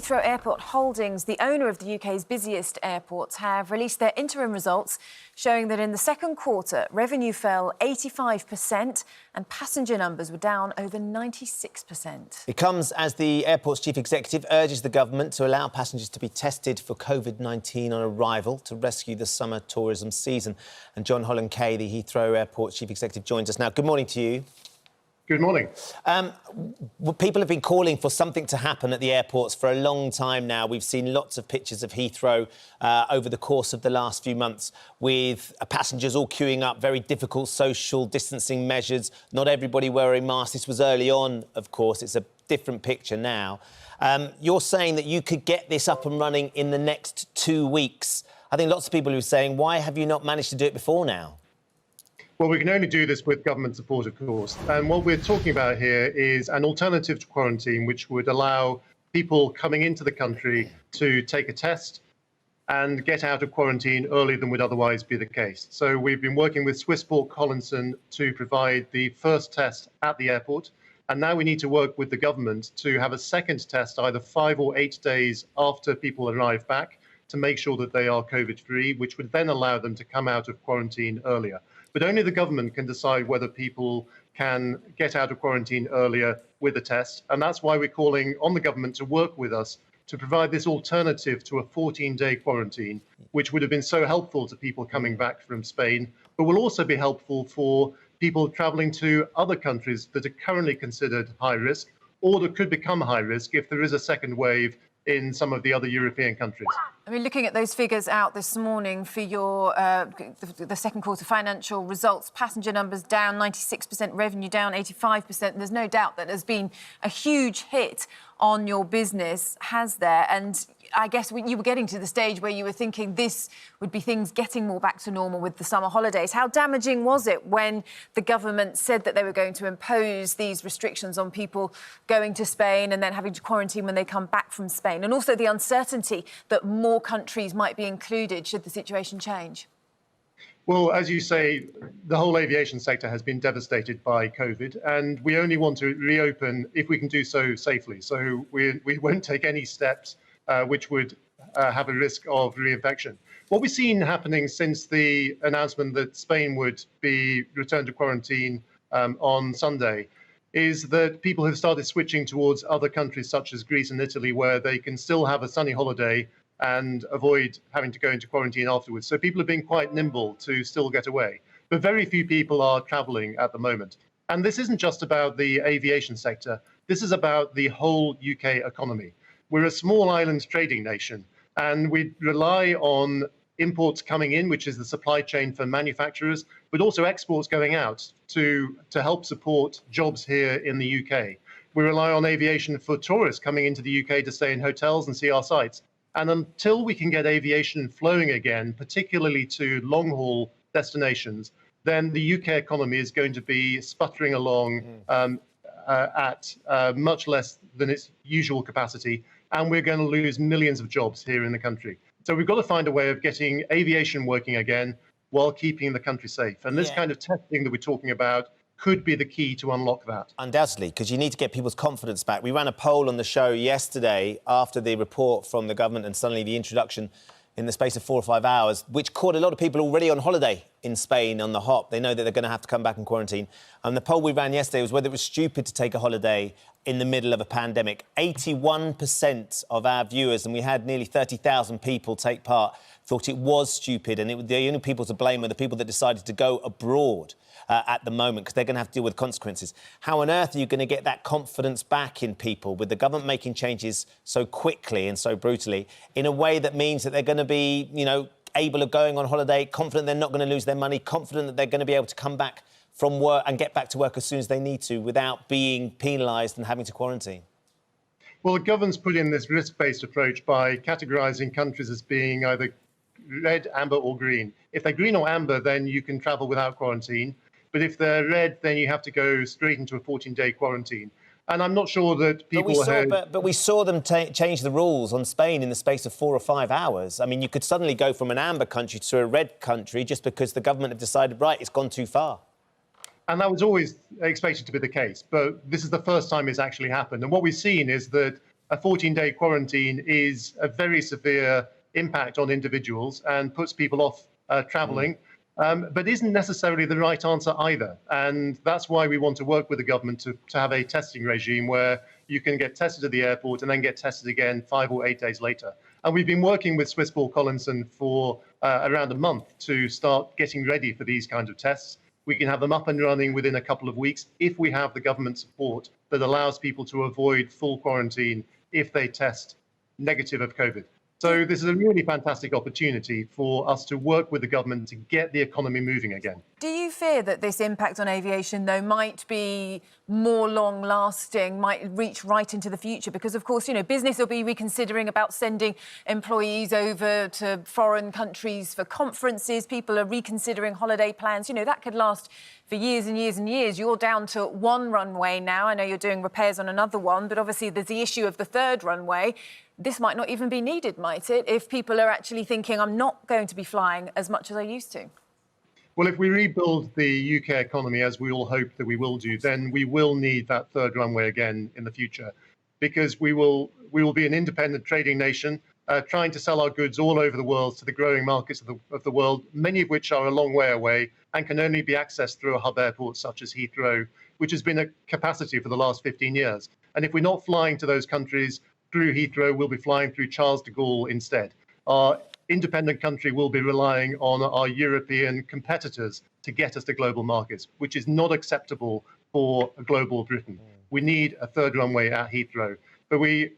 Heathrow Airport Holdings, the owner of the UK's busiest airports, have released their interim results showing that in the second quarter, revenue fell 85% and passenger numbers were down over 96%. It comes as the airport's chief executive urges the government to allow passengers to be tested for COVID-19 on arrival to rescue the summer tourism season. And John Holland-Kaye, the Heathrow Airport chief executive, joins us now. Good morning to you. Good morning. People have been calling for something to happen at the airports for a long time now. We've seen lots of pictures of Heathrow over the course of the last few months with passengers all queuing up, very difficult social distancing measures, not everybody wearing masks. This was early on, of course. It's a different picture now. You're saying that you could get this up and running in the next 2 weeks. I think lots of people are saying, why have you not managed to do it before now? Well, we can only do this with government support, of course. And what we're talking about here is an alternative to quarantine, which would allow people coming into the country to take a test and get out of quarantine earlier than would otherwise be the case. So we've been working with Swissport Collinson to provide the first test at the airport. And now we need to work with the government to have a second test either 5 or 8 days after people arrive back to make sure that they are COVID-free, which would then allow them to come out of quarantine earlier. But only the government can decide whether people can get out of quarantine earlier with a test. And that's why we're calling on the government to work with us to provide this alternative to a 14-day quarantine, which would have been so helpful to people coming back from Spain, but will also be helpful for people travelling to other countries that are currently considered high risk or that could become high risk if there is a second wave in some of the other European countries. I mean, looking at those figures out this morning for your the second quarter financial results, passenger numbers down 96%, revenue down 85%. There's no doubt that there's been a huge hit on your business, has there? And I guess you were getting to the stage where you were thinking this would be things getting more back to normal with the summer holidays. How damaging was it when the government said that they were going to impose these restrictions on people going to Spain and then having to quarantine when they come back from Spain? And also the uncertainty that more countries might be included should the situation change? Well, as you say, the whole aviation sector has been devastated by COVID, and we only want to reopen if we can do so safely. So we won't take any steps which would have a risk of reinfection. What we've seen happening since the announcement that Spain would be returned to quarantine on Sunday is that people have started switching towards other countries such as Greece and Italy, where they can still have a sunny holiday and avoid having to go into quarantine afterwards. So people have been quite nimble to still get away. But very few people are travelling at the moment. And this isn't just about the aviation sector. This is about the whole UK economy. We're a small island trading nation, and we rely on imports coming in, which is the supply chain for manufacturers, but also exports going out to help support jobs here in the UK. We rely on aviation for tourists coming into the UK to stay in hotels and see our sites. And until we can get aviation flowing again, particularly to long-haul destinations, then the UK economy is going to be sputtering along at much less than its usual capacity, and we're going to lose millions of jobs here in the country. So we've got to find a way of getting aviation working again while keeping the country safe. And this kind of testing that we're talking about could be the key to unlock that. Undoubtedly, because you need to get people's confidence back. We ran a poll on the show yesterday after the report from the government and suddenly the introduction in the space of 4 or 5 hours, which caught a lot of people already on holiday in Spain on the hop. They know that they're going to have to come back and quarantine. And the poll we ran yesterday was whether it was stupid to take a holiday in the middle of a pandemic. 81% of our viewers, and we had nearly 30,000 people take part, thought it was stupid. And the only people to blame were the people that decided to go abroad at the moment, because they're going to have to deal with consequences. How on earth are you going to get that confidence back in people with the government making changes so quickly and so brutally in a way that means that they're going to be, able of going on holiday, confident they're not going to lose their money, confident that they're going to be able to come back from work and get back to work as soon as they need to without being penalised and having to quarantine? Well, the government's put in this risk-based approach by categorising countries as being either red, amber or green. If they're green or amber, then you can travel without quarantine. But if they're red, then you have to go straight into a 14-day quarantine. And I'm not sure that people But we saw them change the rules on Spain in the space of 4 or 5 hours. I mean, you could suddenly go from an amber country to a red country just because the government have decided, right, it's gone too far. And that was always expected to be the case. But this is the first time it's actually happened. And what we've seen is that a 14-day quarantine is a very severe impact on individuals and puts people off travelling, but isn't necessarily the right answer either. And that's why we want to work with the government to have a testing regime where you can get tested at the airport and then get tested again 5 or 8 days later. And we've been working with Swiss Paul Collinson for around a month to start getting ready for these kinds of tests. We can have them up and running within a couple of weeks if we have the government support that allows people to avoid full quarantine if they test negative of COVID. So this is a really fantastic opportunity for us to work with the government to get the economy moving again. Do you fear that this impact on aviation, though, might be more long-lasting, might reach right into the future? Because, of course, you know, business will be reconsidering about sending employees over to foreign countries for conferences. People are reconsidering holiday plans. You know, that could last for years and years and years. You're down to one runway now. I know you're doing repairs on another one, but obviously there's the issue of the third runway. This might not even be needed, might it, if people are actually thinking, I'm not going to be flying as much as I used to? Well, if we rebuild the UK economy, as we all hope that we will do, then we will need that third runway again in the future, because we will be an independent trading nation trying to sell our goods all over the world to the growing markets of the world, many of which are a long way away and can only be accessed through a hub airport such as Heathrow, which has been at capacity for the last 15 years. And if we're not flying to those countries through Heathrow, we'll be flying through Charles de Gaulle instead. Our independent country will be relying on our European competitors to get us to global markets, which is not acceptable for a global Britain. We need a third runway at Heathrow. But we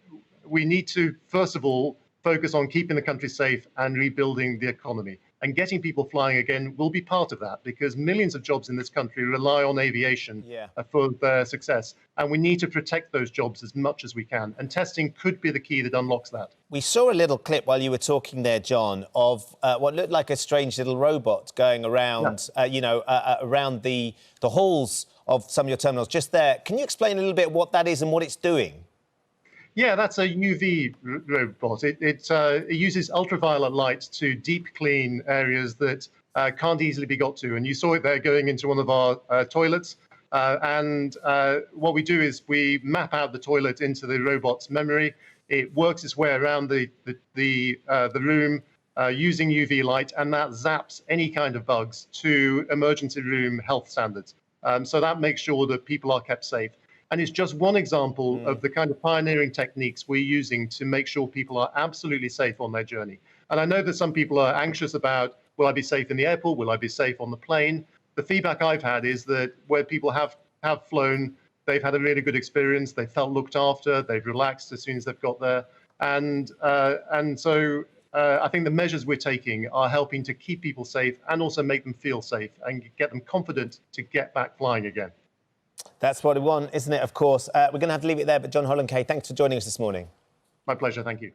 need to, first of all, focus on keeping the country safe and rebuilding the economy. And getting people flying again will be part of that, because millions of jobs in this country rely on aviation for their success. And we need to protect those jobs as much as we can. And testing could be the key that unlocks that. We saw a little clip while you were talking there, John, of what looked like a strange little robot going around, around the halls of some of your terminals just there. Can you explain a little bit what that is and what it's doing? Yeah, that's a UV robot. It uses ultraviolet light to deep clean areas that can't easily be got to. And you saw it there going into one of our toilets. What we do is we map out the toilet into the robot's memory. It works its way around the room using UV light, and that zaps any kind of bugs to emergency room health standards. So that makes sure that people are kept safe. And it's just one example of the kind of pioneering techniques we're using to make sure people are absolutely safe on their journey. And I know that some people are anxious about, will I be safe in the airport? Will I be safe on the plane? The feedback I've had is that where people have flown, they've had a really good experience. They felt looked after. They've relaxed as soon as they've got there. And so I think the measures we're taking are helping to keep people safe and also make them feel safe and get them confident to get back flying again. That's what we want, isn't it, of course. We're going to have to leave it there, but John Holland-Kaye, thanks for joining us this morning. My pleasure, thank you.